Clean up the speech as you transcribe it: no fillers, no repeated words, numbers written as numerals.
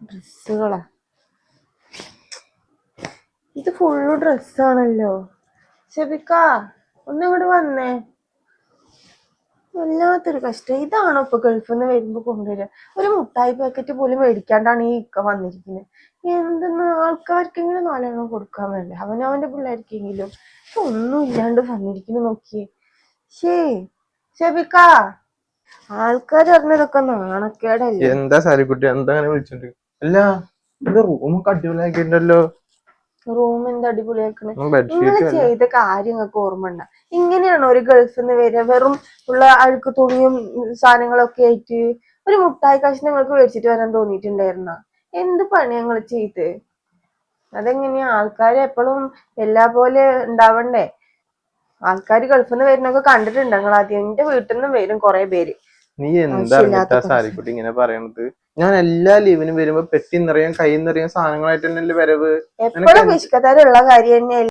ഡ്രസ്സുകളാ, ഇത് ഫുള്ള് ഡ്രസ്സാണല്ലോ. ഷെബിക്ക ഒന്നിങ്ങോട്ട് വന്നേ. വല്ലാത്തൊരു കഷ്ടം. ഇതാണോ ഇപ്പൊ ഗൾഫിൽ നിന്ന് വരുമ്പോ കൊണ്ടുവരിക? ഒരു മുട്ടായി പാക്കറ്റ് പോലും മേടിക്കാണ്ടാണ് ഈ ഇക്ക വന്നിരിക്കുന്നത്. എന്തെന്ന് ആൾക്കാർക്കെങ്കിലും നാലെണ്ണം കൊടുക്കാൻ വേണ്ടേ, അവനവന്റെ പിള്ളേർക്കെങ്കിലും. ഒന്നും ഇല്ലാണ്ട് വന്നിരിക്കുന്നു നോക്കിയേ. ഷെബിക്ക, ആൾക്കാർ അറിഞ്ഞതൊക്കെ നാണക്കേടല്ലേ. എന്താ സാരിക്കുട്ടി, എന്താ അങ്ങനെ വിളിച്ചിട്ട്? അല്ല, ഇത് റൂമൊക്കെ അടിപൊളിയാക്കിണ്ടല്ലോ. റൂം എന്താ അടിപൊളിയാക്കണേ? നിങ്ങൾ ചെയ്ത കാര്യങ്ങൾക്ക് ഓർമ്മ ഉണ്ട? ഇങ്ങനെയാണോ ഒരു ഗൾഫിൽ നിന്ന് വരിക? വെറും ഉള്ള അഴുക്ക് തുണിയും സാധനങ്ങളൊക്കെ ആയിട്ട് ഒരു മുട്ടായി കഷ്ണങ്ങൾക്ക് മേടിച്ചിട്ട് വരാൻ തോന്നിയിട്ടുണ്ടായിരുന്ന? എന്ത് പണി ഞങ്ങൾ ചെയ്ത്? അതെങ്ങനെയാ? ആൾക്കാർ എപ്പോഴും എല്ലാ പോലെ ഉണ്ടാവണ്ടേ? ആൾക്കാർ ഗൾഫിൽ നിന്ന് വരുന്നൊക്കെ കണ്ടിട്ടുണ്ട് നിങ്ങൾ ആദ്യം? എന്റെ വീട്ടിൽ നിന്നും വരും കൊറേ പേര്. നീ എന്താ സാരിക്കുട്ടി ഇങ്ങനെ പറയണത്? ഞാൻ എല്ലാ ലീവിനും വരുമ്പോ പെട്ടി നിറയാൻ കൈ നിറയാൻ സാധനങ്ങളായിട്ട് തന്നെയല്ലേ വരവ്. എപ്പോഴും വിശ്വതരുള്ള കാര്യം തന്നെയല്ലേ.